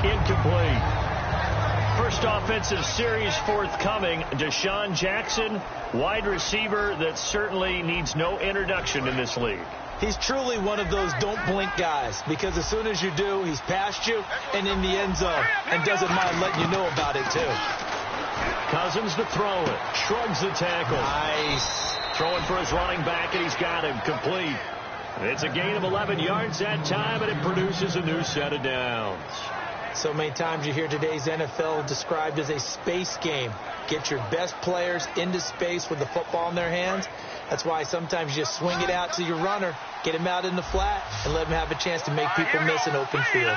Incomplete. First offensive series forthcoming. Deshaun Jackson, wide receiver that certainly needs no introduction in this league. He's truly one of those don't blink guys, because as soon as you do, he's past you and in the end zone, and doesn't mind letting you know about it too. Cousins to throw it. Shrugs the tackle. Nice. Throwing for his running back, and he's got him complete. It's a gain of 11 yards that time, and it produces a new set of downs. So many times you hear today's NFL described as a space game. Get your best players into space with the football in their hands. That's why sometimes you just swing it out to your runner, get him out in the flat, and let him have a chance to make people miss an open field.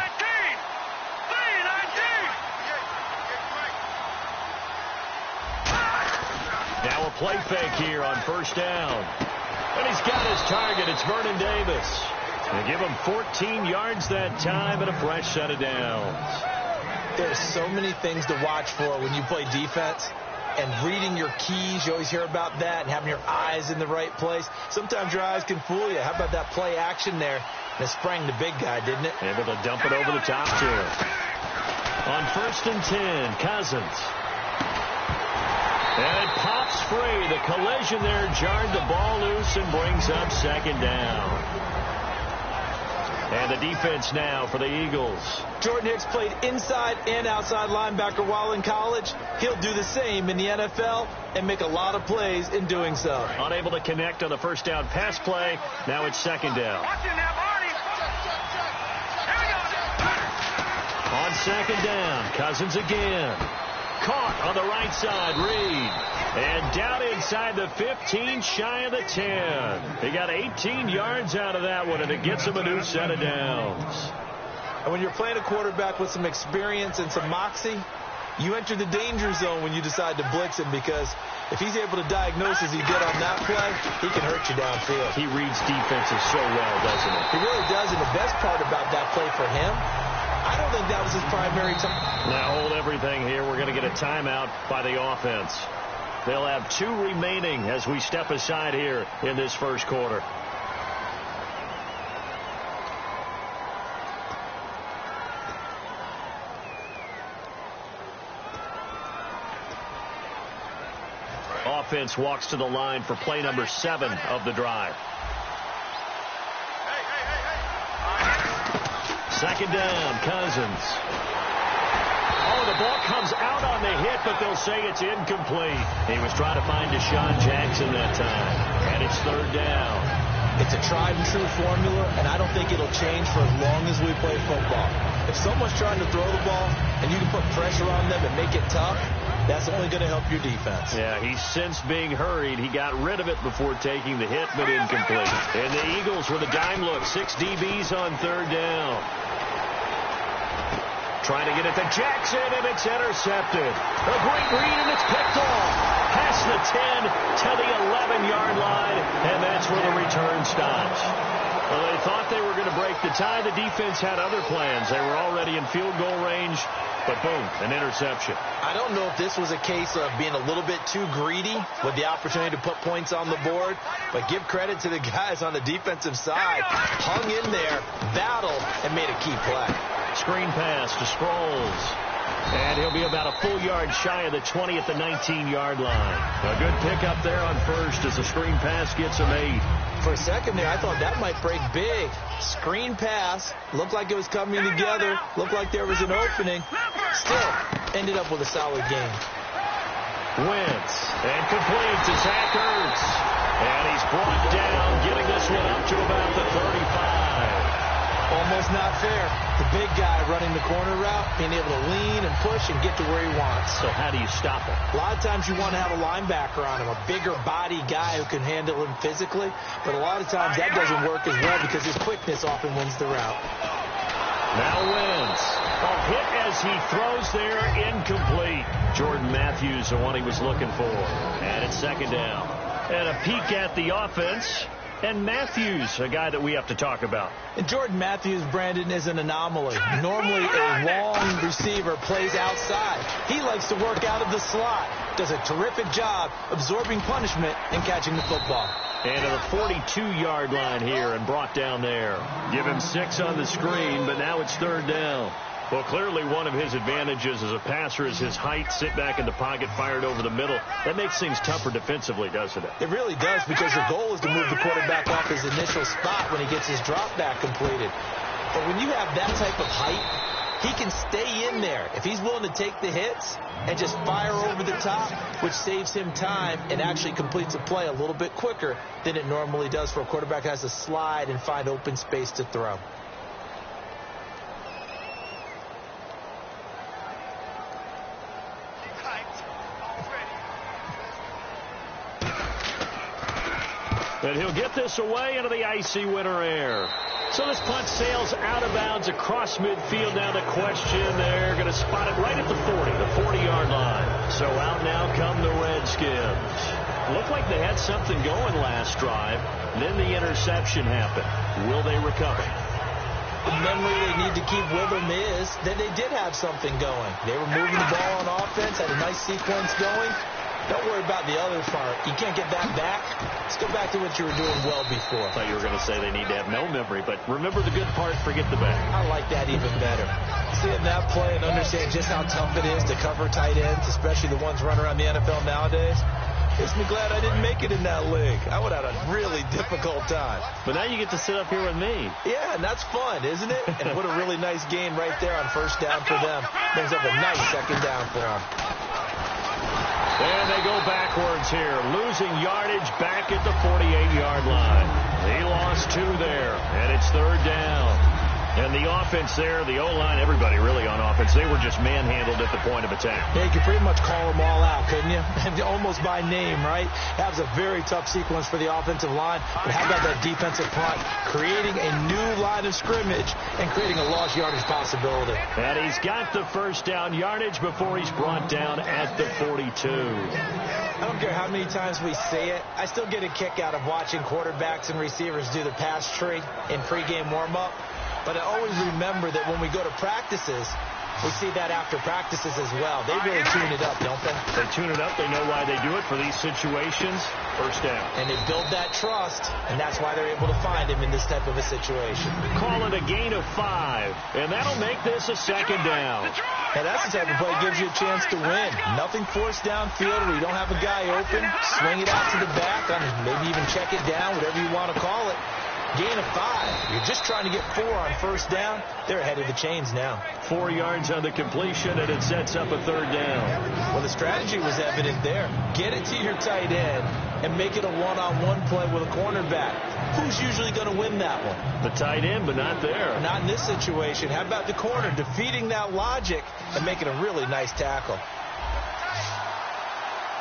Now a play fake here on first down. And he's got his target. It's Vernon Davis. They give him 14 yards that time and a fresh set of downs. There's so many things to watch for when you play defense. And reading your keys, you always hear about that, and having your eyes in the right place. Sometimes your eyes can fool you. How about that play action there? And it sprang the big guy, didn't it? Able to dump it over the top to him. On 1st and 10, Cousins. And it pops free. The collision there jarred the ball loose and brings up second down. And the defense now for the Eagles. Jordan Hicks played inside and outside linebacker while in college. He'll do the same in the NFL and make a lot of plays in doing so. Unable to connect on the first down pass play. Now it's second down. On second down, Cousins again. Caught on the right side, Reed. And down inside the 15, shy of the 10. He got 18 yards out of that one, and it gets him a new set of downs. And when you're playing a quarterback with some experience and some moxie, you enter the danger zone when you decide to blitz him, because if he's able to diagnose as he did on that play, he can hurt you downfield. He reads defenses so well, doesn't he? He really does, and the best part about that play for him, I don't think that was his primary time. Now hold everything here. We're going to get a timeout by the offense. They'll have 2 remaining as we step aside here in this first quarter. Offense walks to the line for play number 7 of the drive. Second down, Cousins. Oh, the ball comes out on the hit, but they'll say it's incomplete. He was trying to find Deshaun Jackson that time. And it's third down. It's a tried and true formula, and I don't think it'll change for as long as we play football. If someone's trying to throw the ball and you can put pressure on them and make it tough, that's only going to help your defense. Yeah, he's since being hurried. He got rid of it before taking the hit, but incomplete. And the Eagles with a dime look. 6 DBs on third down. Trying to get it to Jackson, and it's intercepted. A great read, and it's picked off. Past the 10 to the 11-yard line, and that's where the return stops. Well, they thought they were going to break the tie. The defense had other plans. They were already in field goal range, but boom, an interception. I don't know if this was a case of being a little bit too greedy with the opportunity to put points on the board, but give credit to the guys on the defensive side. Hung in there, battled, and made a key play. Screen pass to Sproles. And he'll be about a full yard shy of the 20 at the 19-yard line. A good pickup there on first as the screen pass gets him 8. For a second there, I thought that might break big. Screen pass. Looked like it was coming together. Looked like there was an opening. Still, ended up with a solid game. Wentz. And complete to Zach Ertz. And he's brought down, getting this one up to about the 35. Almost not fair. The big guy running the corner route, being able to lean and push and get to where he wants. So how do you stop him? A lot of times you want to have a linebacker on him, a bigger body guy who can handle him physically. But a lot of times that doesn't work as well because his quickness often wins the route. Now Wentz. A hit as he throws there, incomplete. Jordan Matthews, the one he was looking for. And it's second down. And a peek at the offense. And Matthews, a guy that we have to talk about. And Jordan Matthews, Brandon, is an anomaly. Normally a long receiver plays outside. He likes to work out of the slot. Does a terrific job absorbing punishment and catching the football. And to the 42-yard line here and brought down there. Give him 6 on the screen, but now it's third down. Well, clearly one of his advantages as a passer is his height. Sit back in the pocket, fired over the middle. That makes things tougher defensively, doesn't it? It really does, because your goal is to move the quarterback off his initial spot when he gets his drop back completed. But when you have that type of height, he can stay in there if he's willing to take the hits and just fire over the top, which saves him time and actually completes a play a little bit quicker than it normally does for a quarterback who has to slide and find open space to throw. And he'll get this away into the icy winter air. So this punt sails out of bounds across midfield. Now the question, they're going to spot it right at the 40-yard line. So out now come the Redskins. Looked like they had something going last drive. Then the interception happened. Will they recover? The memory they need to keep with them is that they did have something going. They were moving the ball on offense, had a nice sequence going. Don't worry about the other part. You can't get that back. Let's go back to what you were doing well before. I thought you were going to say they need to have no memory, but remember the good part, forget the bad. I like that even better. Seeing that play and understanding just how tough it is to cover tight ends, especially the ones running around the NFL nowadays, makes me glad I didn't make it in that league. I would have had a really difficult time. But now you get to sit up here with me. Yeah, and that's fun, isn't it? And what a really nice game right there on first down for them. Brings up a nice second down for them. And they go backwards here, losing yardage back at the 48-yard line. He lost 2 there, and it's third down. And the offense there, the O-line, everybody really on offense, they were just manhandled at the point of attack. Yeah, you could pretty much call them all out, couldn't you? Almost by name, right? That was a very tough sequence for the offensive line. But how about that defensive front creating a new line of scrimmage and creating a lost yardage possibility? And he's got the first down yardage before he's brought down at the 42. I don't care how many times we say it. I still get a kick out of watching quarterbacks and receivers do the pass tree in pregame warm-up. But I always remember that when we go to practices, we see that after practices as well. They really tune it up, don't they? They tune it up. They know why they do it for these situations. First down. And they build that trust, and that's why they're able to find him in this type of a situation. Call it a gain of 5, and that'll make this a second down. And that's the type of play that gives you a chance to win. Nothing forced downfield where you don't have a guy open. Swing it out to the back, maybe even check it down, whatever you want to call it. Gain of 5. You're just trying to get 4 on first down. They're ahead of the chains now. 4 yards on the completion, and it sets up a third down. Well, the strategy was evident there. Get it to your tight end and make it a one-on-one play with a cornerback. Who's usually going to win that one? The tight end, but not there. Not in this situation. How about the corner defeating that logic and making a really nice tackle?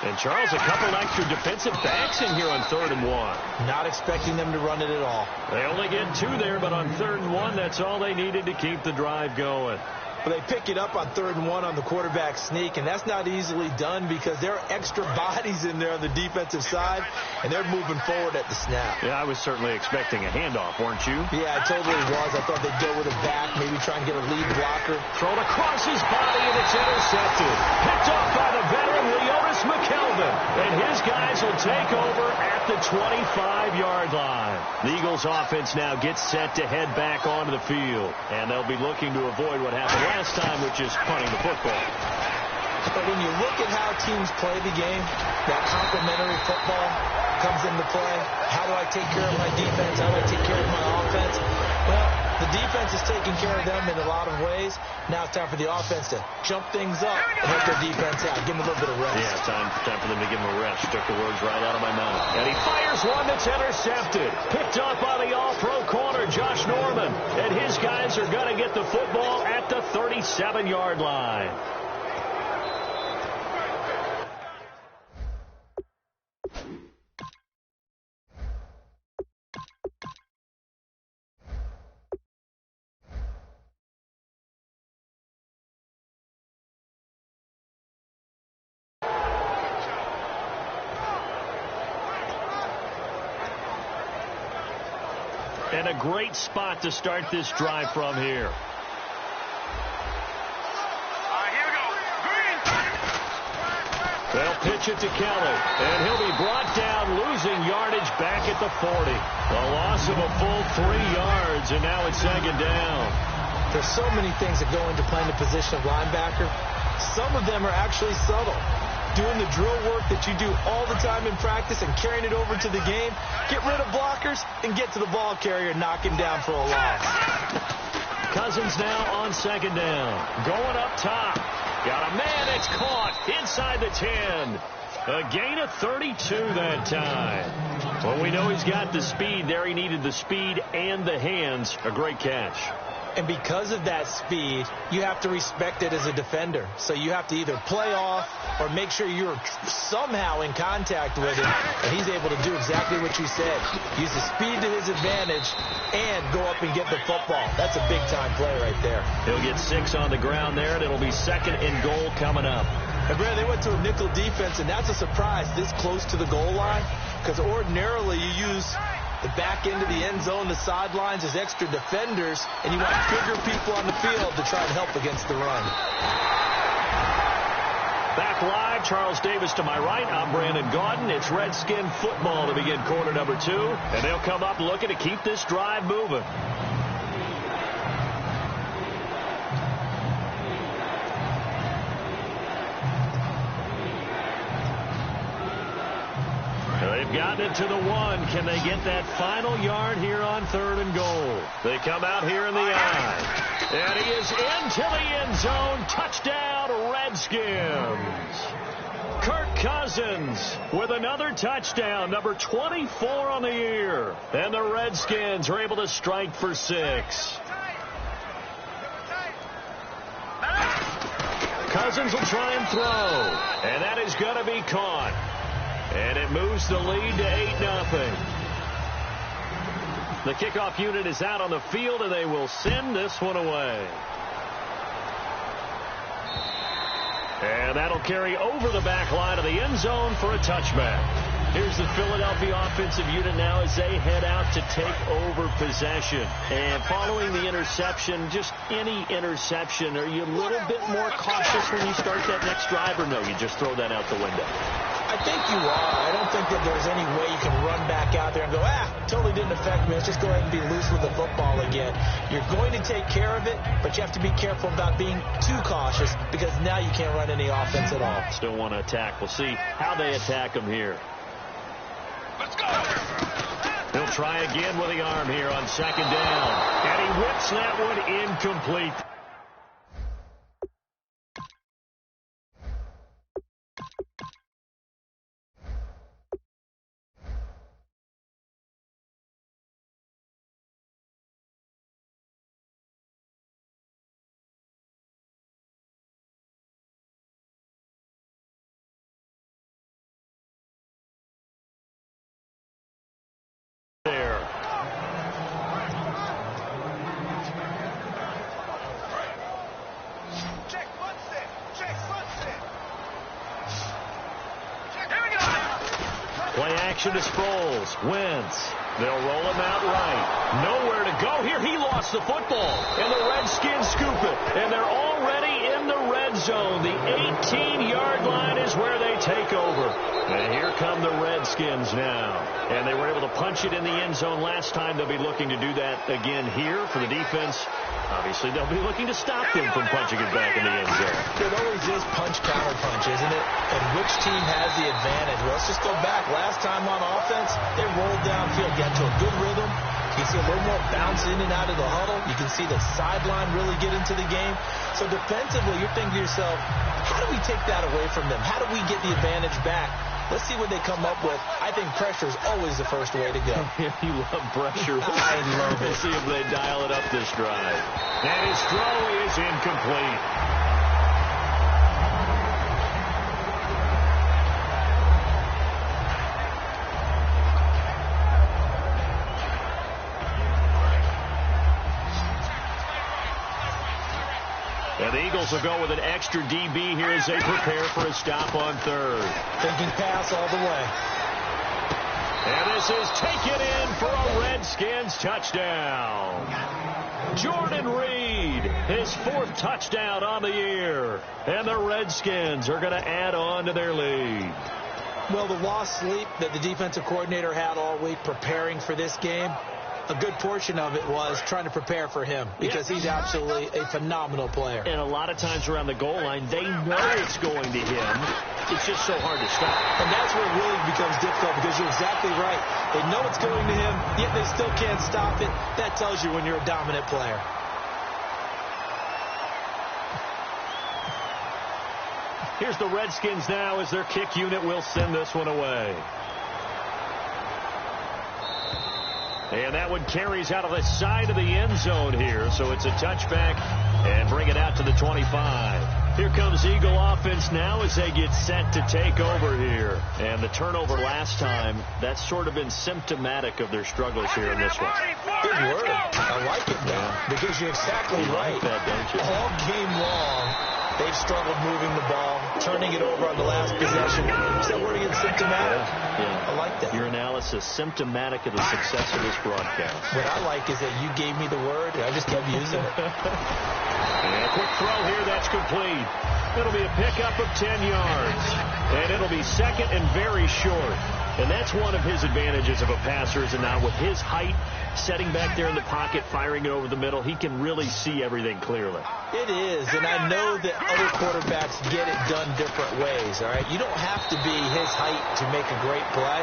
And, Charles, a couple extra defensive backs in here on 3rd and 1. Not expecting them to run it at all. They only get 2 there, but on 3rd and 1, that's all they needed to keep the drive going. But they pick it up on 3rd and 1 on the quarterback sneak, and that's not easily done because there are extra bodies in there on the defensive side, and they're moving forward at the snap. Yeah, I was certainly expecting a handoff, weren't you? Yeah, I totally was. I thought they'd go with a back, maybe try and get a lead blocker. Thrown across his body, and it's intercepted. Picked off by the veteran, Leonis McKelvin. And his guys will take over at the 25-yard line. The Eagles offense now gets set to head back onto the field, and they'll be looking to avoid what happened last time, which is punting the football. But when you look at how teams play the game, that complementary football comes into play. How do I take care of my defense? How do I take care of my offense? Well, the defense is taking care of them in a lot of ways. Now it's time for the offense to jump things up and help their defense out. Give them a little bit of rest. Yeah, time for them to give them a rest. Took the words right out of my mouth. And he fires one that's intercepted. Picked up by the all-pro corner, Josh Norman. And his guys are going to get the football at the 37-yard line. And a great spot to start this drive from here. Here we go. Green. They'll pitch it to Kelly, and he'll be brought down, losing yardage back at the 40. A loss of a full 3 yards, and now it's second down. There's so many things that go into playing the position of linebacker. Some of them are actually subtle. Doing the drill work that you do all the time in practice and carrying it over to the game. Get rid of blockers and get to the ball carrier and knock him down for a loss. Cousins now on second down. Going up top. Got a man. It's caught inside the 10. A gain of 32 that time. Well, we know he's got the speed there. He needed the speed and the hands. A great catch. And because of that speed, you have to respect it as a defender. So you have to either play off or make sure you're somehow in contact with him. And he's able to do exactly what you said. Use the speed to his advantage and go up and get the football. That's a big-time play right there. He'll get 6 on the ground there, and it'll be 2nd and goal coming up. And Brad, they went to a nickel defense, and that's a surprise this close to the goal line, because ordinarily you use the back end of the end zone, the sidelines as extra defenders, and you want bigger people on the field to try and help against the run. Back live, Charles Davis to my right. I'm Brandon Gaudin. It's Redskin football to begin quarter number 2, and they'll come up looking to keep this drive moving. They've gotten it to the 1. Can they get that final yard here on 3rd and goal? They come out here in the I. And he is into the end zone. Touchdown, Redskins. Kirk Cousins with another touchdown, number 24 on the year. And the Redskins are able to strike for 6. Cousins will try and throw. And that is going to be caught. And it moves the lead to 8-0. The kickoff unit is out on the field, and they will send this one away. And that'll carry over the back line of the end zone for a touchback. Here's the Philadelphia offensive unit now as they head out to take over possession. And following the interception, just any interception, are you a little bit more cautious when you start that next drive, or no, you just throw that out the window? I think you are. I don't think that there's any way you can run back out there and go, totally didn't affect me. Let's just go ahead and be loose with the football again. You're going to take care of it, but you have to be careful about being too cautious because now you can't run any offense at all. Still want to attack. We'll see how they attack them here. Let's go. He'll try again with the arm here on 2nd down. And he whips that one incomplete. Play action to Sproles. Wentz. They'll roll him out right. Nowhere to go here. He lost the football. And the Redskins scoop it. And they're already in the red zone. The 18-yard line is where they take over. And here come the Redskins now. And they were able to punch it in the end zone last time. They'll be looking to do that again here for the defense. Obviously, they'll be looking to stop them from punching it back in the end zone. It always is punch-counter-punch, isn't it? And which team has the advantage? Well, let's just go back. Last time on offense, they rolled downfield, got to a good rhythm. You can see a little more bounce in and out of the huddle. You can see the sideline really get into the game. So defensively, you're thinking to yourself, how do we take that away from them? How do we get the advantage back? Let's see what they come up with. I think pressure is always the first way to go. You love pressure. I love it. We'll see if they dial it up this drive. And his throw is incomplete. And the Eagles will go with an extra DB here as they prepare for a stop on 3rd. Thinking pass all the way. And this is taken in for a Redskins touchdown. Jordan Reed, his 4th touchdown on the year. And the Redskins are going to add on to their lead. Well, the lost sleep that the defensive coordinator had all week preparing for this game, a good portion of it was trying to prepare for him because he's absolutely a phenomenal player. And a lot of times around the goal line, they know it's going to him. It's just so hard to stop. And that's where it really becomes difficult because you're exactly right. They know it's going to him, yet they still can't stop it. That tells you when you're a dominant player. Here's the Redskins now as their kick unit will send this one away. And that one carries out of the side of the end zone here. So it's a touchback and bring it out to the 25. Here comes Eagle offense now as they get set to take over here. And the turnover last time, that's sort of been symptomatic of their struggles here in this one. Good word. I like it now because you're exactly right. Like that, don't you? All game long, they've struggled moving the ball, turning it over on the last possession. Is that word against symptomatic? Yeah. I like that. Your analysis, symptomatic of the success of this broadcast. What I like is that you gave me the word, and I just kept using it. And a quick throw here, that's complete. It'll be a pickup of 10 yards. And it'll be second and very short. And that's one of his advantages of a passer, is not with his height, setting back there in the pocket, firing it over the middle, he can really see everything clearly. It is, and I know that other quarterbacks get it done different ways, all right? You don't have to be his height to make a great play,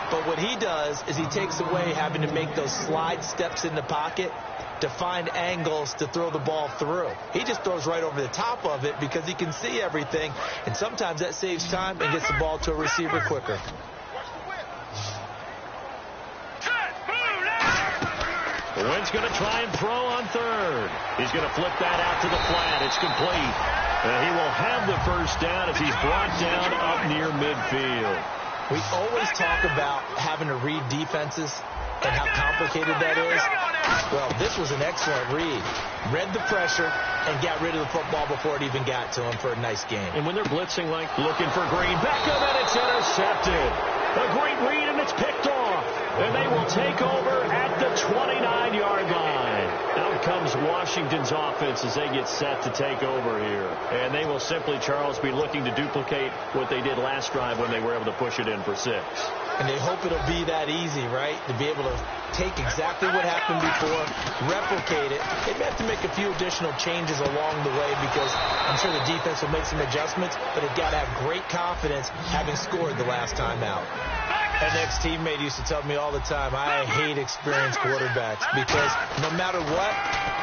but what he does is he takes away having to make those slide steps in the pocket to find angles to throw the ball through. He just throws right over the top of it because he can see everything, and sometimes that saves time and gets the ball to a receiver quicker. Wynn's going to try and throw on third. He's going to flip that out to the flat. It's complete. He will have the first down as he's brought down up near midfield. We always talk about having to read defenses and how complicated that is. Well, this was an excellent read. Read the pressure and got rid of the football before it even got to him for a nice game. And when they're blitzing, like looking for Green, back up and it's intercepted. A great read and it's picked off. And they will take over at the 29-yard line. Out comes Washington's offense as they get set to take over here. And they will simply, Charles, be looking to duplicate what they did last drive when they were able to push it in for 6. And they hope it'll be that easy, right? To be able to take exactly what happened before, replicate it. They may have to make a few additional changes along the way because I'm sure the defense will make some adjustments, but they've got to have great confidence having scored the last time out. An ex-teammate used to tell me all the time, I hate experienced quarterbacks because no matter what,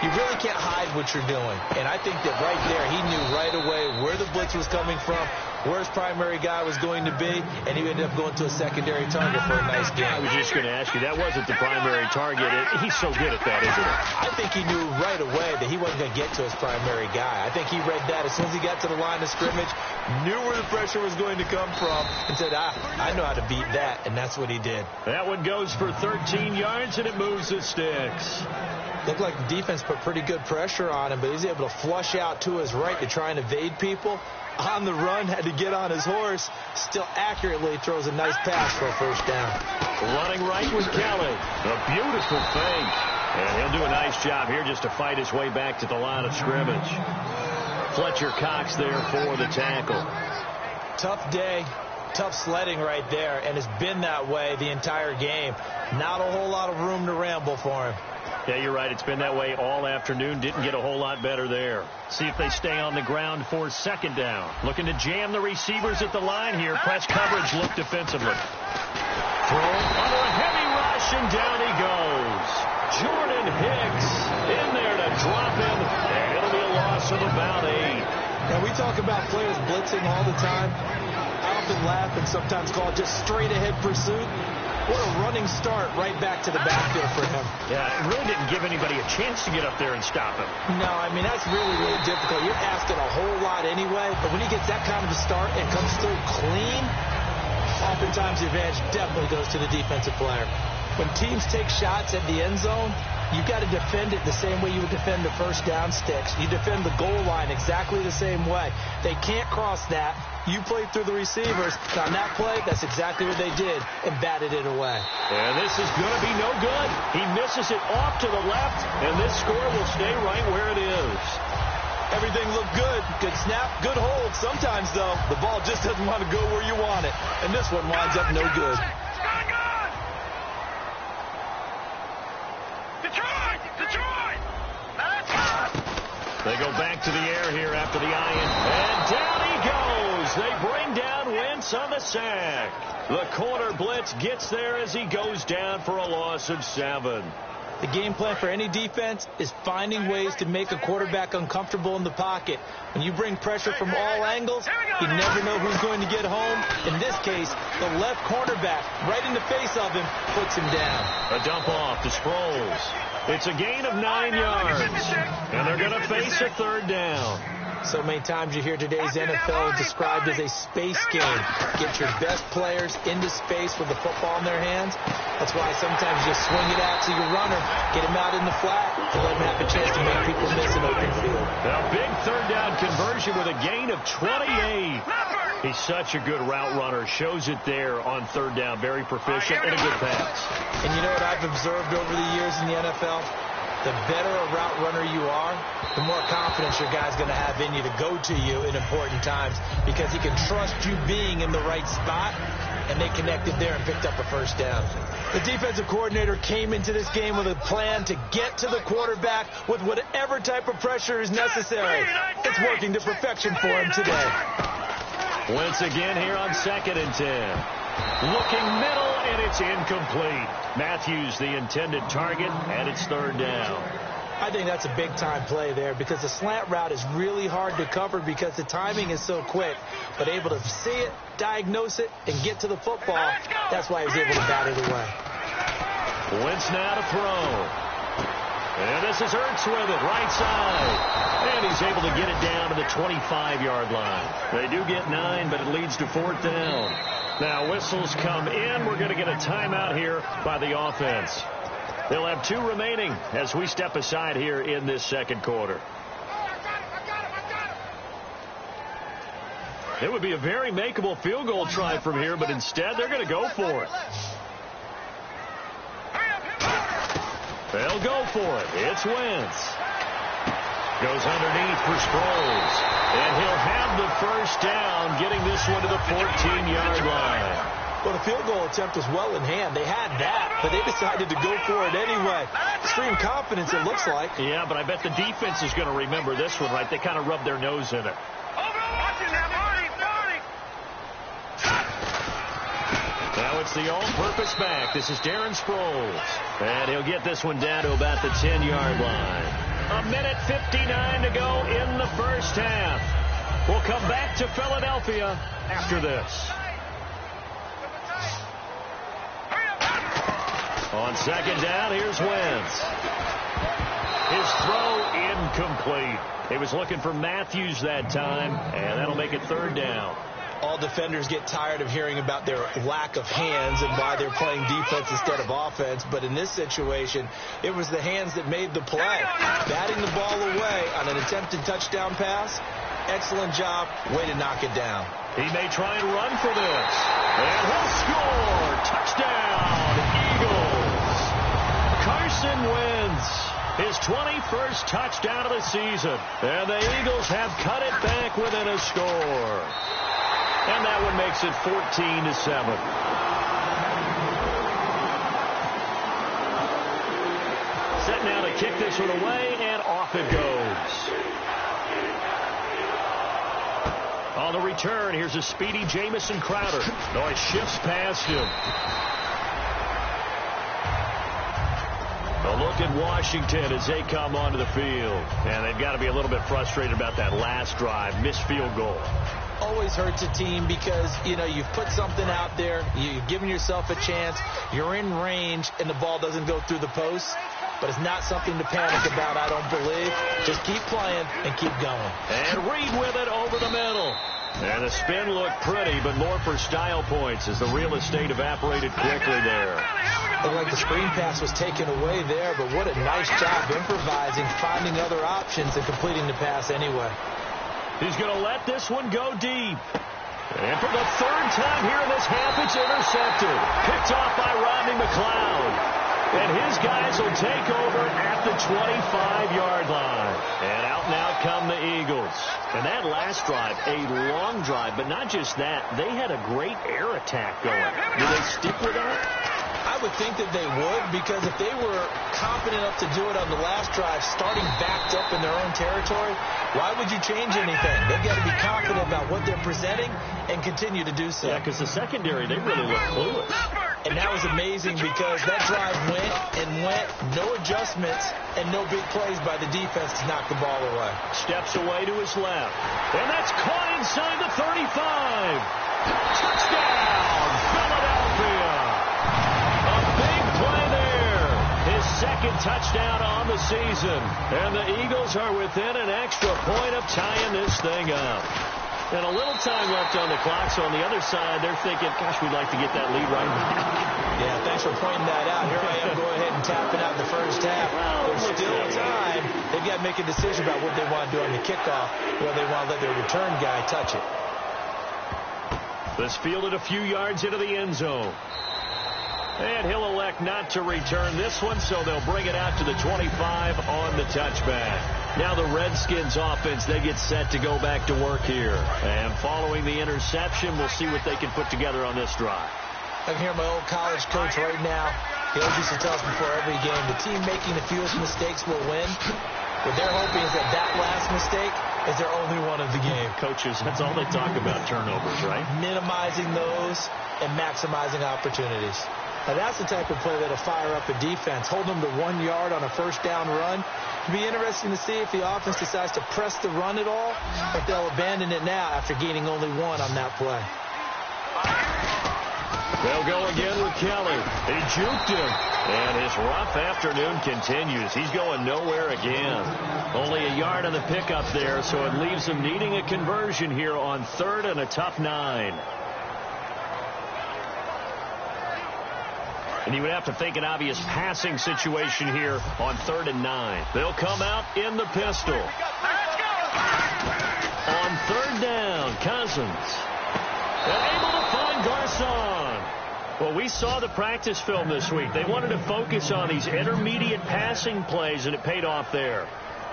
you really can't hide what you're doing. And I think that right there, he knew right away where the blitz was coming from, where his primary guy was going to be, and he ended up going to a secondary target for a nice game. I was just going to ask you, that wasn't the primary target. He's so good at that, isn't he? I think he knew right away that he wasn't going to get to his primary guy. I think he read that as soon as he got to the line of scrimmage, knew where the pressure was going to come from, and said, I know how to beat that, and that's what he did. That one goes for 13 yards, and it moves the sticks. Looked like the defense put pretty good pressure on him, but he's able to flush out to his right to try and evade people. On the run, had to get on his horse, still accurately throws a nice pass for a first down. Running right with Kelly. A beautiful fake. And he'll do a nice job here just to fight his way back to the line of scrimmage. Fletcher Cox there for the tackle. Tough day. Tough sledding right there, and it's been that way the entire game. Not a whole lot of room to ramble for him. Yeah, you're right. It's been that way all afternoon. Didn't get a whole lot better there. See if they stay on the ground for second down. Looking to jam the receivers at the line here. Press coverage look defensively. Throw under a heavy rush, and down he goes. Jordan Hicks in there to drop him, and it'll be a loss of about 8. And we talk about players blitzing all the time. I often laugh and sometimes call it just straight-ahead pursuit. What a running start right back to the backfield for him. Yeah, it really didn't give anybody a chance to get up there and stop him. No, I mean, that's really, really difficult. You're asking a whole lot anyway, but when he gets that kind of a start and comes through clean, oftentimes the advantage definitely goes to the defensive player. When teams take shots at the end zone, you've got to defend it the same way you would defend the first down sticks. You defend the goal line exactly the same way. They can't cross that. You played through the receivers. On that play, that's exactly what they did and batted it away. And this is going to be no good. He misses it off to the left, and this score will stay right where it is. Everything looked good. Good snap, good hold. Sometimes, though, the ball just doesn't want to go where you want it. And this one winds up no good. Detroit! They go back to the air here after the iron. And down he goes. They bring down Wentz on the sack. The corner blitz gets there as he goes down for a loss of 7. The game plan for any defense is finding ways to make a quarterback uncomfortable in the pocket. When you bring pressure from all angles, you never know who's going to get home. In this case, the left cornerback, right in the face of him, puts him down. A dump off to Sproles. It's a gain of 9 yards. And they're going to face a third down. So many times you hear today's NFL described as a space game. Get your best players into space with the football in their hands. That's why sometimes you swing it out to your runner, get him out in the flat, and let him have a chance to make people miss an open field. A big third down conversion with a gain of 28. He's such a good route runner. Shows it there on third down. Very proficient and a good pass. And you know what I've observed over the years in the NFL? The better a route runner you are, the more confidence your guy's going to have in you to go to you in important times because he can trust you being in the right spot, and they connected there and picked up a first down. The defensive coordinator came into this game with a plan to get to the quarterback with whatever type of pressure is necessary. It's working to perfection for him today. Once again here on 2nd and 10. Looking middle, and it's incomplete. Matthews, the intended target, and it's third down. I think that's a big-time play there because the slant route is really hard to cover because the timing is so quick. But able to see it, diagnose it, and get to the football, that's why he was able to bat it away. Wentz now to throw. And this is Ertz with it, right side. And he's able to get it down to the 25-yard line. They do get 9, but it leads to 4th down. Now whistles come in. We're going to get a timeout here by the offense. They'll have 2 remaining as we step aside here in this second quarter. It would be a very makeable field goal try from here, but instead they're going to go for it. They'll go for it. It's Wentz. Goes underneath for Sproles. And he'll have the first down, getting this one to the 14-yard line. Well, the field goal attempt was well in hand. They had that, but they decided to go for it anyway. Extreme confidence, it looks like. Yeah, but I bet the defense is going to remember this one, right? They kind of rubbed their nose in it. Now it's the all-purpose back. This is Darren Sproles. And he'll get this one down to about the 10-yard line. 1:59 to go in the first half. We'll come back to Philadelphia after this. On second down, here's Wentz. His throw incomplete. He was looking for Matthews that time, and that'll make it third down. All defenders get tired of hearing about their lack of hands and why they're playing defense instead of offense. But in this situation, it was the hands that made the play. Batting the ball away on an attempted touchdown pass. Excellent job. Way to knock it down. He may try and run for this. And he'll score. Touchdown, Eagles. Carson Wentz. His 21st touchdown of the season. And the Eagles have cut it back within a score. And that one makes it 14-7. Set now to kick this one away, and off it goes. On the return, here's a speedy Jamison Crowder. No, it shifts past him. A look at Washington as they come onto the field. And they've got to be a little bit frustrated about that last drive, missed field goal. Always hurts a team because, you've put something out there, you've given yourself a chance, you're in range, and the ball doesn't go through the post. But it's not something to panic about, I don't believe. Just keep playing and keep going. And Reed with it over the middle. And the spin looked pretty, but more for style points as the real estate evaporated quickly there. Looked like the screen pass was taken away there, but what a nice job improvising, finding other options, and completing the pass anyway. He's going to let this one go deep. And for the third time here in this half, it's intercepted. Picked off by Rodney McLeod. And his guys will take over at the 25-yard line. And out come the Eagles. And that last drive, a long drive, but not just that. They had a great air attack going. Do they stick with that? I would think that they would, because if they were confident enough to do it on the last drive, starting backed up in their own territory, why would you change anything? They've got to be confident about what they're presenting and continue to do so. Yeah, because the secondary, they really look clueless. And that was amazing because that drive went and went, no adjustments and no big plays by the defense to knock the ball away. Steps away to his left. And that's caught inside the 35. Touchdown, Philadelphia. A big play there. His second touchdown on the season. And the Eagles are within an extra point of tying this thing up. And a little time left on the clock, so on the other side, they're thinking, gosh, we'd like to get that lead right back. Yeah, thanks for pointing that out. Here I am, go ahead and tapping out the first half. There's still time. They've got to make a decision about what they want to do on the kickoff, whether they want to let their return guy touch it. This fielded a few yards into the end zone. And he'll elect not to return this one, so they'll bring it out to the 25 on the touchback. Now the Redskins offense, they get set to go back to work here. And following the interception, we'll see what they can put together on this drive. I can hear my old college coach right now. He always used to tell us before every game, the team making the fewest mistakes will win. What they're hoping is that that last mistake is their only one of the game. Coaches, that's all they talk about, turnovers, right? Minimizing those and maximizing opportunities. Now, that's the type of play that'll fire up a defense. Hold them to 1 yard on a first down run. It'll be interesting to see if the offense decides to press the run at all, or if they'll abandon it now after gaining only one on that play. They'll go again with Kelly. He juked him. And his rough afternoon continues. He's going nowhere again. Only a yard on the pickup there, so it leaves him needing a conversion here on 3rd and a tough 9. And you would have to think an obvious passing situation here on 3rd and 9. They'll come out in the pistol. On 3rd down, Cousins. And able to find Garcon. Well, we saw the practice film this week. They wanted to focus on these intermediate passing plays, and it paid off there.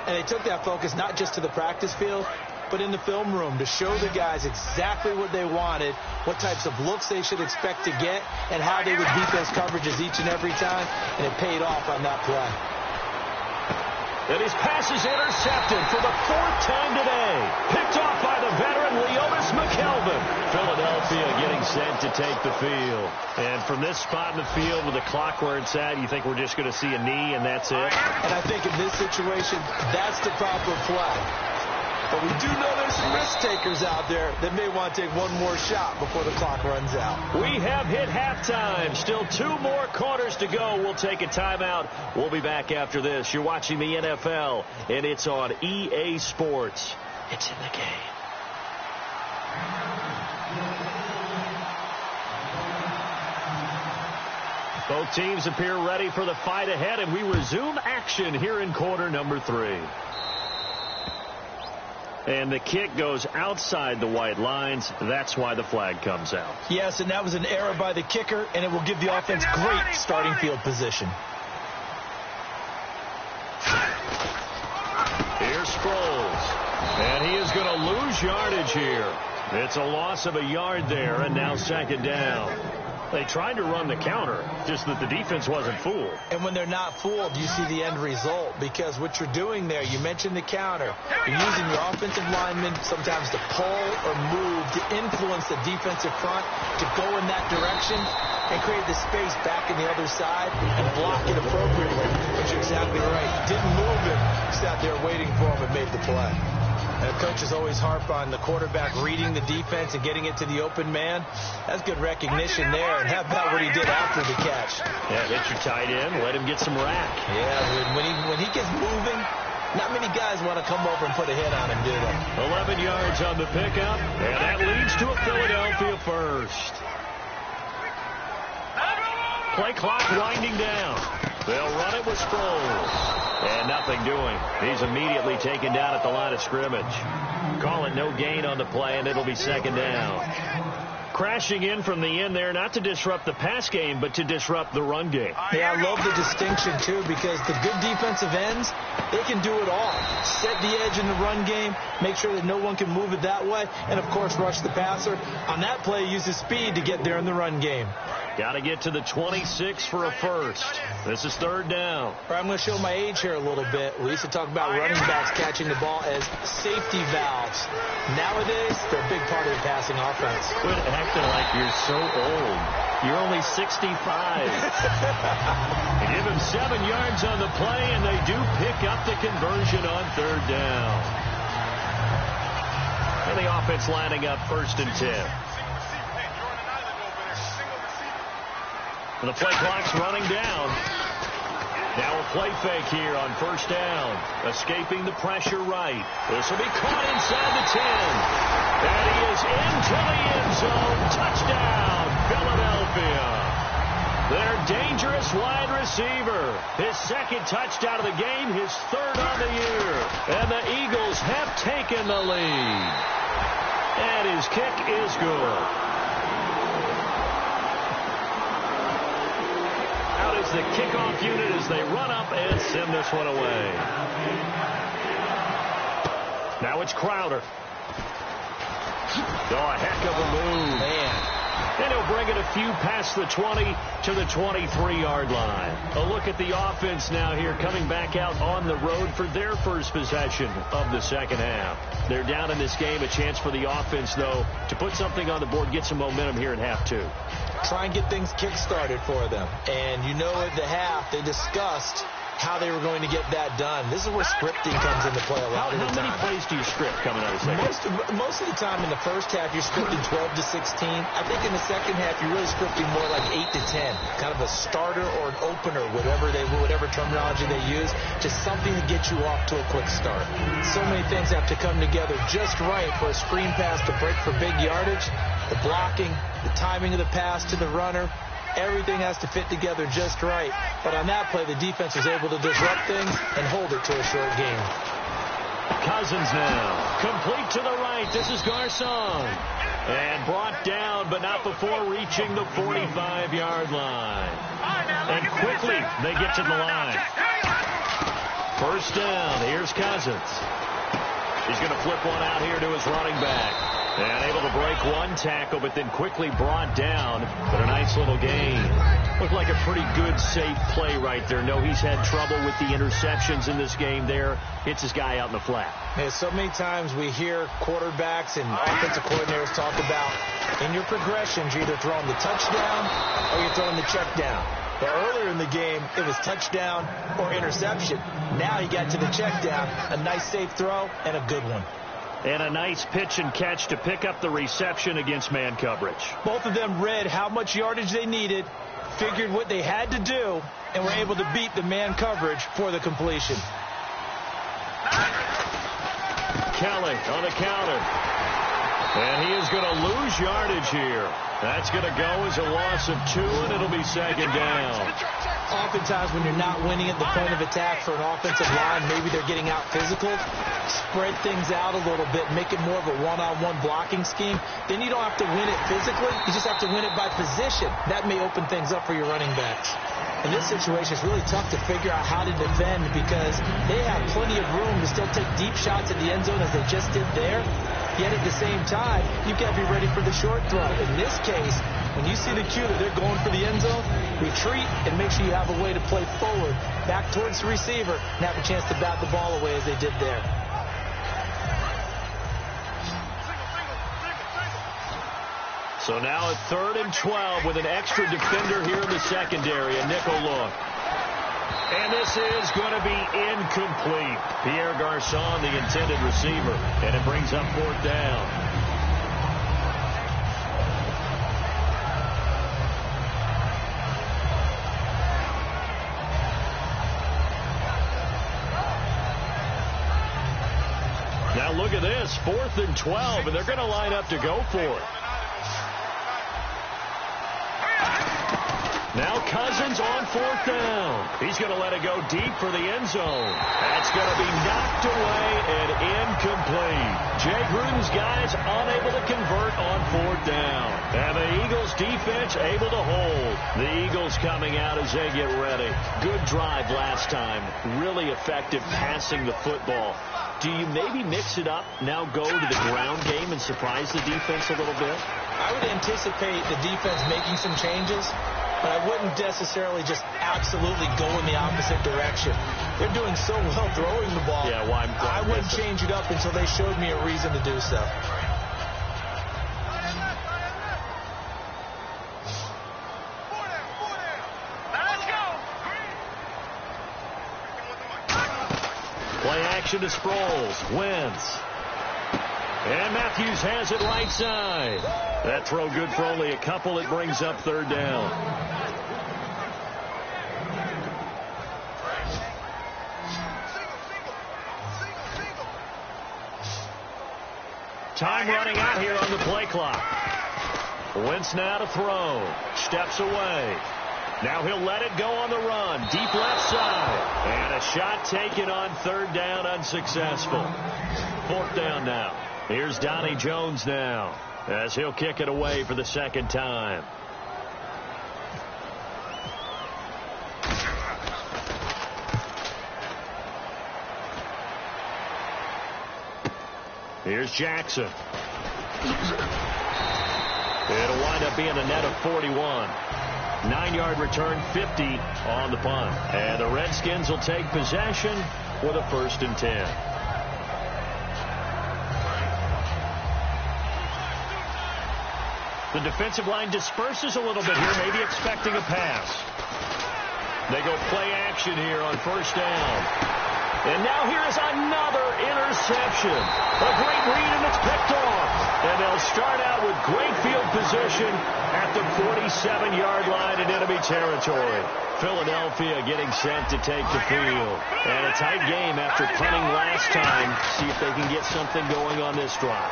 And they took that focus not just to the practice field, but in the film room to show the guys exactly what they wanted, what types of looks they should expect to get, and how they would beat those coverages each and every time, and it paid off on that play. And his pass is intercepted for the 4th time today. Picked off by the veteran Leonis McKelvin. Philadelphia getting set to take the field. And from this spot in the field with the clock where it's at, you think we're just going to see a knee and that's it? And I think in this situation, that's the proper play. But we do know there's some risk takers out there that may want to take one more shot before the clock runs out. We have hit halftime. Still 2 more quarters to go. We'll take a timeout. We'll be back after this. You're watching the NFL, and it's on EA Sports. It's in the game. Both teams appear ready for the fight ahead, and we resume action here in quarter number 3. And the kick goes outside the white lines. That's why the flag comes out. Yes, and that was an error by the kicker, and it will give the offense great starting field position. Here's Sproles. And he is going to lose yardage here. It's a loss of a yard there, and now 2nd down. They tried to run the counter, just that the defense wasn't fooled. And when they're not fooled, you see the end result, because what you're doing there, you mentioned the counter. You're using your offensive linemen sometimes to pull or move to influence the defensive front to go in that direction and create the space back in the other side and block it appropriately. But you're exactly right. Didn't move it. Sat there waiting for him and made the play. And coaches always harp on the quarterback reading the defense and getting it to the open man. That's good recognition there. And how about what he did after the catch? Yeah, hit your tight end, let him get some rack. Yeah, when he gets moving, not many guys want to come over and put a hit on him, do they? 11 yards on the pickup, and that leads to a Philadelphia first. Play clock winding down. They'll run it with Sproles. And nothing doing. He's immediately taken down at the line of scrimmage. Call it no gain on the play, and it'll be 2nd down. Crashing in from the end there, not to disrupt the pass game, but to disrupt the run game. Yeah, I love the distinction, too, because the good defensive ends, they can do it all. Set the edge in the run game, make sure that no one can move it that way, and, of course, rush the passer. On that play, use his speed to get there in the run game. Got to get to the 26 for a first. This is third down. I'm going to show my age here a little bit. We used to talk about running backs catching the ball as safety valves. Nowadays, they're a big part of the passing offense. Quit acting like you're so old. You're only 65. They give him 7 yards on the play, and they do pick up the conversion on third down. And the offense lining up 1st and 10. And the play clock's running down. Now a play fake here on 1st down. Escaping the pressure right. This will be caught inside the 10. And he is into the end zone. Touchdown, Philadelphia. Their dangerous wide receiver. His 2nd touchdown of the game, his 3rd on the year. And the Eagles have taken the lead. And his kick is good. Out is the kickoff unit as they run up and send this one away. Now it's Crowder. Oh, a heck of a move. Man. And he'll bring it a few past the 20 to the 23-yard line. A look at the offense now here, coming back out on the road for their first possession of the second half. They're down in this game. A chance for the offense, though, to put something on the board, get some momentum here in half 2. Try and get things kick-started for them. And you know at the half, they discussed how they were going to get that done. This is where scripting comes into play a lot of the time. How many plays do you script coming out of the second? Most of the time in the first half, you're scripting 12 to 16. I think in the second half, you're really scripting more like 8 to 10. Kind of a starter or an opener, whatever terminology they use. Just something to get you off to a quick start. So many things have to come together just right for a screen pass to break for big yardage. The blocking, the timing of the pass to the runner. Everything has to fit together just right. But on that play, the defense was able to disrupt things and hold it to a short game. Cousins now. Complete to the right. This is Garcon. And brought down, but not before reaching the 45-yard line. And quickly, they get to the line. 1st down. Here's Cousins. He's going to flip one out here to his running back. And able to break one tackle, but then quickly brought down. But a nice little gain. Looked like a pretty good, safe play right there. No, he's had trouble with the interceptions in this game there. Hits his guy out in the flat. Man, so many times we hear quarterbacks and offensive coordinators talk about in your progressions, you're either throwing the touchdown or you're throwing the check down. But earlier in the game, it was touchdown or interception. Now he got to the check down. A nice safe throw and a good one. And a nice pitch and catch to pick up the reception against man coverage. Both of them read how much yardage they needed, figured what they had to do, and were able to beat the man coverage for the completion. Kelly on the counter. And he is going to lose yardage here. That's going to go as a loss of 2, and it'll be 2nd down. Oftentimes when you're not winning at the point of attack for an offensive line, maybe they're getting out physical, spread things out a little bit, make it more of a one-on-one blocking scheme. Then you don't have to win it physically. You just have to win it by position. That may open things up for your running backs. In this situation, it's really tough to figure out how to defend because they have plenty of room to still take deep shots at the end zone as they just did there. Yet at the same time, you've got to be ready for the short throw. In this case, when you see the cue that they're going for the end zone, retreat and make sure you have a way to play forward, back towards the receiver, and have a chance to bat the ball away as they did there. So now at 3rd and 12 with an extra defender here in the secondary, a nickel look. And this is going to be incomplete. Pierre Garcon, the intended receiver, and it brings up 4th down. Now look at this, 4th and 12, and they're going to line up to go for it. Now Cousins on 4th down. He's going to let it go deep for the end zone. That's going to be knocked away and incomplete. Jay Gruden's guys unable to convert on 4th down. And the Eagles defense able to hold. The Eagles coming out as they get ready. Good drive last time. Really effective passing the football. Do you maybe mix it up, now go to the ground game and surprise the defense a little bit? I would anticipate the defense making some changes, but I wouldn't necessarily just absolutely go in the opposite direction. They're doing so well throwing the ball. Yeah, why I wouldn't change it up until they showed me a reason to do so. Play action to Sproles. Wins. And Matthews has it right side. That throw good for only a couple. It brings up third down. Time running out here on the play clock. Wentz now to throw. Steps away. Now he'll let it go on the run. Deep left side. And a shot taken on third down, unsuccessful. Fourth down now. Here's Donnie Jones now as he'll kick it away for the second time. Here's Jackson. It'll wind up being a net of 41. 9-yard return, 50 on the punt. And the Redskins will take possession with a 1st and 10. The defensive line disperses a little bit here, maybe expecting a pass. They go play action here on 1st down. And now here is another interception. A great read, and it's picked off. And they'll start out with great field position at the 47-yard line in enemy territory. Philadelphia getting set to take the field. And a tight game after punting last time. See if they can get something going on this drive.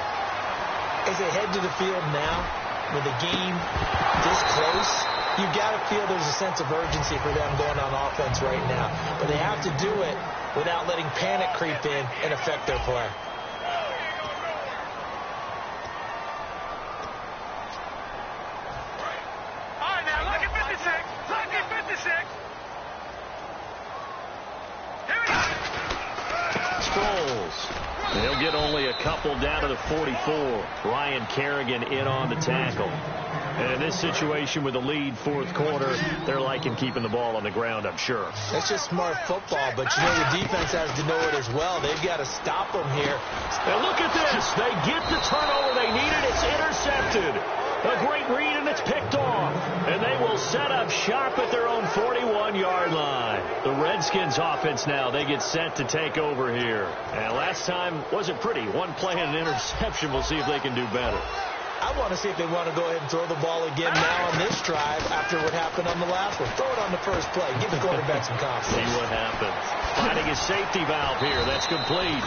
As they head to the field now, with the game this close, you got to feel there's a sense of urgency for them going on offense right now. But they have to do it without letting panic creep in and affect their play. All right, now, look at 56. Look at 56. Here we go. Sproles. They'll get only a couple down to the 44. Ryan Kerrigan in on the tackle. And in this situation with the lead, fourth quarter, they're liking keeping the ball on the ground, I'm sure. That's just smart football, but you know the defense has to know it as well. They've got to stop them here. And look at this. They get the turnover they needed. It's intercepted. A great read, and it's picked off. And they will set up shop at their own 41-yard line. The Redskins offense now, they get set to take over here. And last time wasn't pretty. One play and an interception. We'll see if they can do better. I want to see if they want to go ahead and throw the ball again now on this drive after what happened on the last one. Throw it on the first play. Give the quarterback some confidence. See what happens. Finding his safety valve here. That's complete.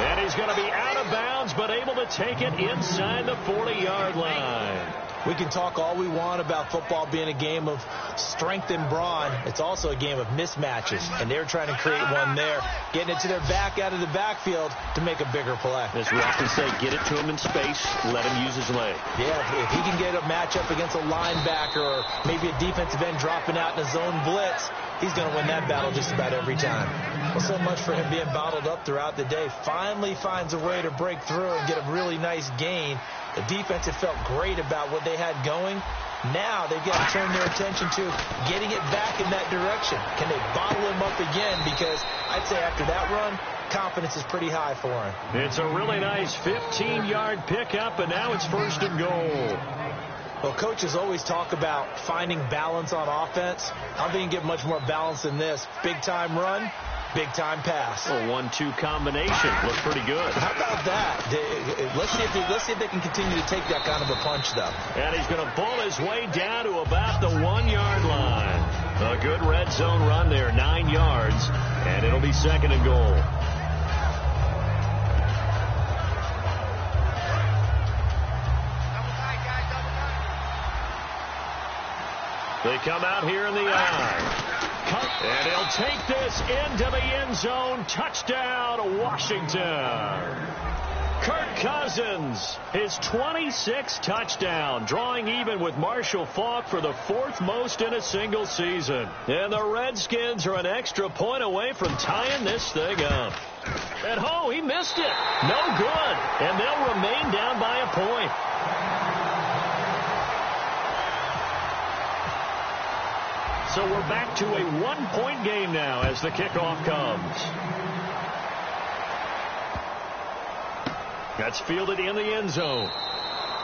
And he's going to be out of bounds, but able to take it inside the 40-yard line. We can talk all we want about football being a game of strength and brawn. It's also a game of mismatches, and they're trying to create one there, getting it to their back out of the backfield to make a bigger play. As we often say, get it to him in space, let him use his leg. Yeah, if he can get a matchup against a linebacker or maybe a defensive end dropping out in a zone blitz, he's going to win that battle just about every time. Well, so much for him being bottled up throughout the day. Finally finds a way to break through and get a really nice gain. The defense had felt great about what they had going. Now they've got to turn their attention to getting it back in that direction. Can they bottle him up again? Because I'd say after that run, confidence is pretty high for him. It's a really nice 15-yard pickup, and now it's 1st and goal. Well, coaches always talk about finding balance on offense. I don't think you can get much more balance than this. Big-time run, big-time pass. A 1-2 combination. Looked pretty good. How about that? Let's see if they can continue to take that kind of a punch, though. And he's going to pull his way down to about the 1-yard line. A good red zone run there, 9 yards, and it'll be 2nd and goal. They come out here in the eye. And he'll take this into the end zone. Touchdown, Washington. Kirk Cousins, his 26th touchdown, drawing even with Marshall Faulk for the 4th most in a single season. And the Redskins are an extra point away from tying this thing up. And he missed it. No good. And they'll remain down by a point. So we're back to a one-point game now as the kickoff comes. That's fielded in the end zone.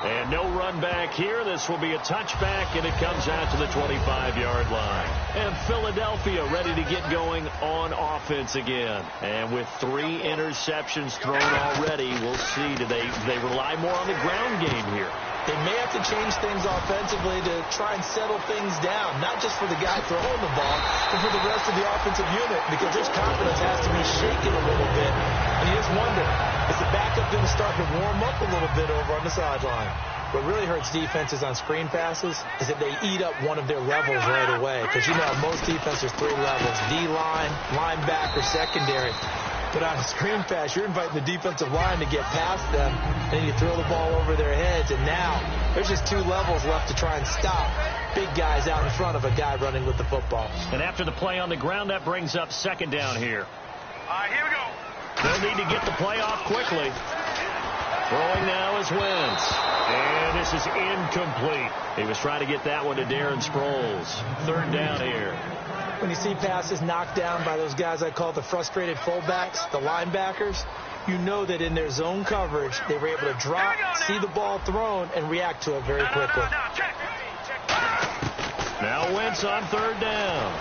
And no run back here. This will be a touchback, and it comes out to the 25-yard line. And Philadelphia ready to get going on offense again. And with 3 interceptions thrown already, we'll see. Do they rely more on the ground game here? They may have to change things offensively to try and settle things down, not just for the guy throwing the ball, but for the rest of the offensive unit, because his confidence has to be shaken a little bit. And you just wonder, is the backup going to start to warm up a little bit over on the sideline? What really hurts defenses on screen passes is that they eat up one of their levels right away, because you know most defenses 3 levels, D-line, linebacker, secondary. But on a screen pass, you're inviting the defensive line to get past them, and then you throw the ball over their heads, and now there's just 2 levels left to try and stop big guys out in front of a guy running with the football. And after the play on the ground, that brings up second down here. Here we go. They'll need to get the play off quickly. Throwing now is Wentz. And this is incomplete. He was trying to get that one to Darren Sproles. Third down here. When you see passes knocked down by those guys I call the frustrated fullbacks, the linebackers, you know that in their zone coverage, they were able to drop, see the ball thrown, and react to it very quickly. Now Wentz on third down.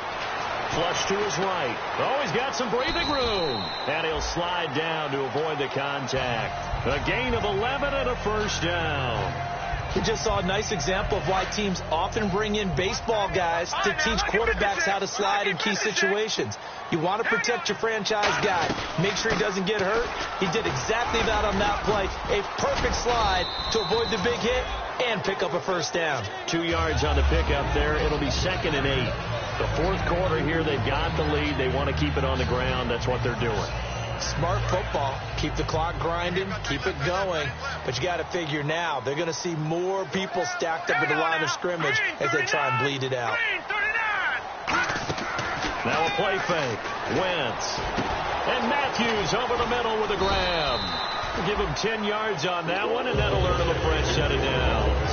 Flush to his right. Oh, he's got some breathing room. And he'll slide down to avoid the contact. A gain of 11 and a first down. We just saw a nice example of why teams often bring in baseball guys to teach quarterbacks how to slide in key situations. You want to protect your franchise guy. Make sure he doesn't get hurt. He did exactly that on that play. A perfect slide to avoid the big hit and pick up a first down. 2 yards on the pickup there. It'll be 2nd and 8. The fourth quarter here, they've got the lead. They want to keep it on the ground. That's what they're doing. Smart football. Keep the clock grinding. Keep it going. But you got to figure now they're going to see more people stacked up at the line of scrimmage as they try and bleed it out. Now a play fake. Wentz. And Matthews over the middle with a grab. We'll give him 10 yards on that one, and that'll earn him a fresh set of downs.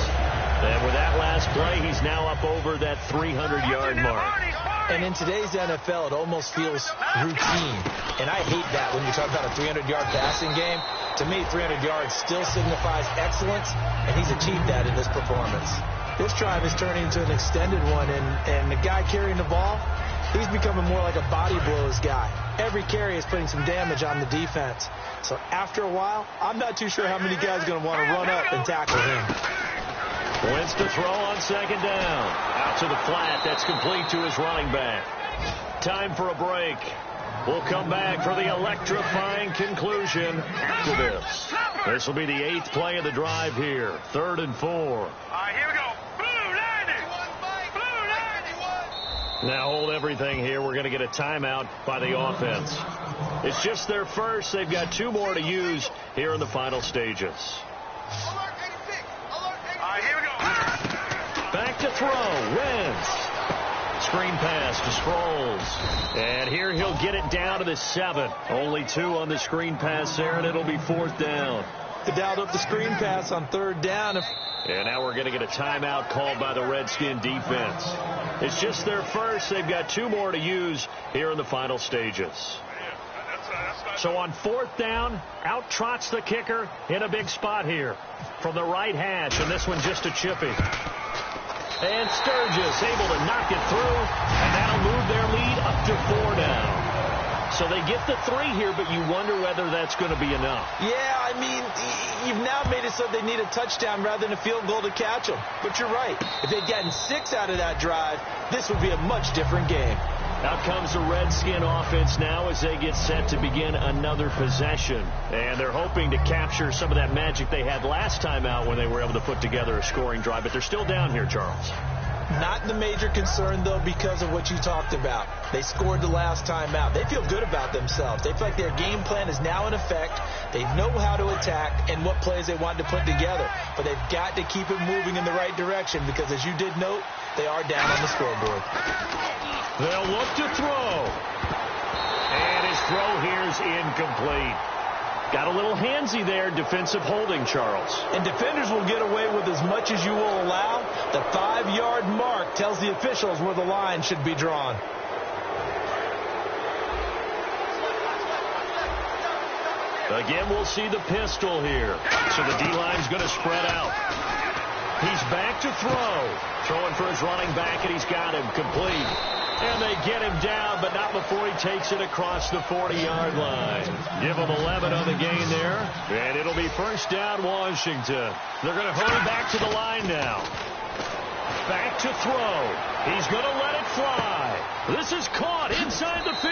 And with that last play, he's now up over that 300-yard mark. And in today's NFL, it almost feels routine. And I hate that when you talk about a 300-yard passing game. To me, 300 yards still signifies excellence, and he's achieved that in this performance. This drive is turning into an extended one, and the guy carrying the ball, he's becoming more like a body blows guy. Every carry is putting some damage on the defense. So after a while, I'm not too sure how many guys are going to want to run up and tackle him. Wentz to throw on second down. Out to the flat. That's complete to his running back. Time for a break. We'll come back for the electrifying conclusion to this. This will be the 8th play of the drive here. 3rd and 4. Here we go. Blue 90. Blue 91. Now hold everything here. We're going to get a timeout by the offense. It's just their first. They've got 2 more to use here in the final stages. Here we go. Back to throw. Wentz. Screen pass to Sproles. And here he'll get it down to the 7. Only 2 on the screen pass there, and it'll be 4th down. They dialed up the screen pass on 3rd down. And now we're going to get a timeout called by the Redskin defense. It's just their first. They've got 2 more to use here in the final stages. So on 4th down, out trots the kicker in a big spot here from the right hash, and this one just a chippy. And Sturgis able to knock it through, and that'll move their lead up to 4 now. So they get the 3 here, but you wonder whether that's going to be enough. Yeah, I mean, you've now made it so they need a touchdown rather than a field goal to catch them. But you're right. If they'd gotten 6 out of that drive, this would be a much different game. Out comes the Redskin offense now as they get set to begin another possession. And they're hoping to capture some of that magic they had last time out when they were able to put together a scoring drive. But they're still down here, Charles. Not the major concern, though, because of what you talked about. They scored the last time out. They feel good about themselves. They feel like their game plan is now in effect. They know how to attack and what plays they want to put together. But they've got to keep it moving in the right direction because, as you did note, they are down on the scoreboard. They'll look to throw. And his throw here is incomplete. Got a little handsy there, defensive holding, Charles. And defenders will get away with as much as you will allow. The 5-yard mark tells the officials where the line should be drawn. Again, we'll see the pistol here. So the D-line's going to spread out. He's back to throw. Throwing for his running back, and he's got him complete. And they get him down, but not before he takes it across the 40-yard line. Give him 11 on the gain there. And it'll be first down, Washington. They're going to hurry back to the line now. Back to throw. He's going to let it fly. This is caught inside the 15.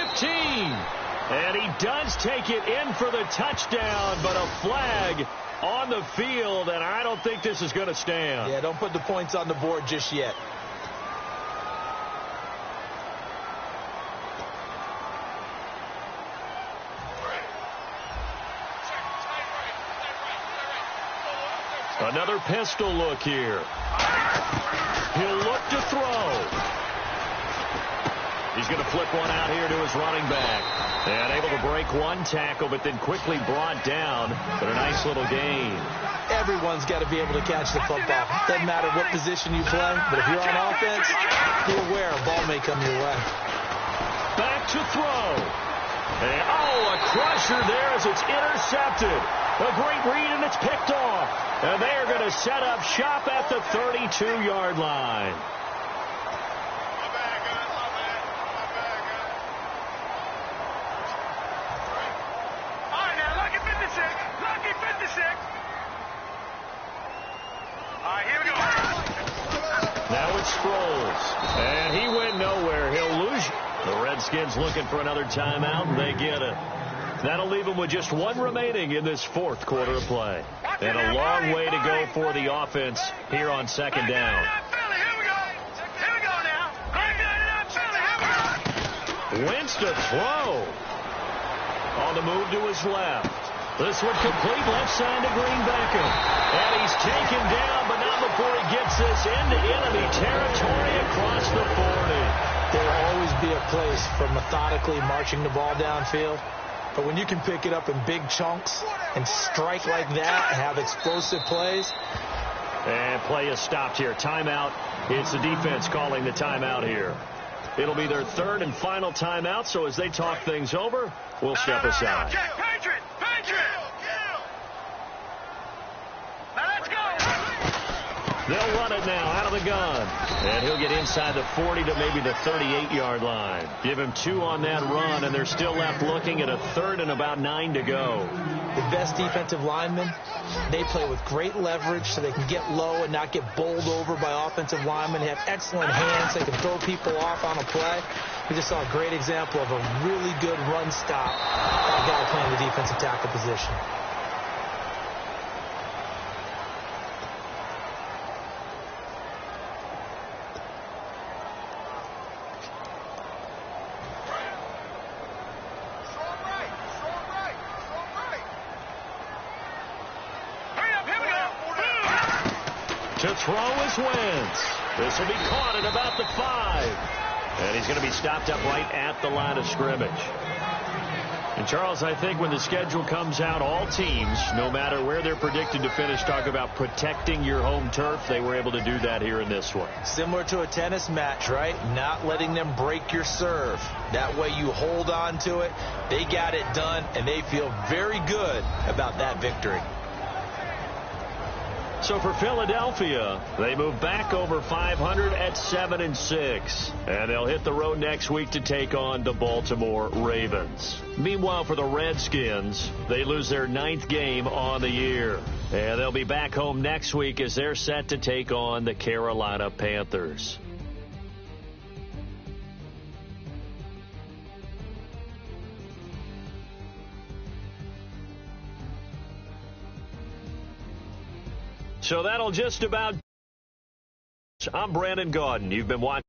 And he does take it in for the touchdown, but a flag on the field, and I don't think this is going to stand. Yeah, don't put the points on the board just yet. Another pistol look here. He'll look to throw. He's going to flip one out here to his running back. And able to break one tackle, but then quickly brought down. But a nice little gain. Everyone's got to be able to catch the football. Doesn't matter what position you play, but if you're on offense, be aware a ball may come your way. Back to throw. And, a crusher there as it's intercepted. A great read, and it's picked off. And they are going to set up shop at the 32-yard line. Now it's Sproles. And he went nowhere. He'll lose it. The Redskins looking for another timeout, and they get it. That'll leave them with just one remaining in this fourth quarter of play. And a long way to go for the offense here on second down. Wentz to throw. On the move to his left. This one complete left side to Green Beckham. And he's taken down, but not before he gets this into enemy territory across the 40. There will always be a place for methodically marching the ball downfield. But when you can pick it up in big chunks and strike like that and have explosive plays. And play is stopped here. Timeout. It's the defense calling the timeout here. It'll be their third and final timeout, so as they talk things over, we'll step aside. Patriot! Now let's go! They'll run it now out of the gun. And he'll get inside the 40 to maybe the 38-yard line. Give him 2 on that run, and they're still left looking at a third and about 9 to go. The best defensive linemen, they play with great leverage so they can get low and not get bowled over by offensive linemen. They have excellent hands. They can throw people off on a play. We just saw a great example of a really good run stop by a guy playing the defensive tackle position. To throw is Wentz. This will be caught at about the 5. And he's going to be stopped up right at the line of scrimmage. And, Charles, I think when the schedule comes out, all teams, no matter where they're predicted to finish, talk about protecting your home turf. They were able to do that here in this one. Similar to a tennis match, right? Not letting them break your serve. That way you hold on to it. They got it done, and they feel very good about that victory. So for Philadelphia, they move back over 500 at 7-6. And they'll hit the road next week to take on the Baltimore Ravens. Meanwhile, for the Redskins, they lose their 9th game on the year. And they'll be back home next week as they're set to take on the Carolina Panthers. So that'll just about... I'm Brandon Gaudin. You've been watching...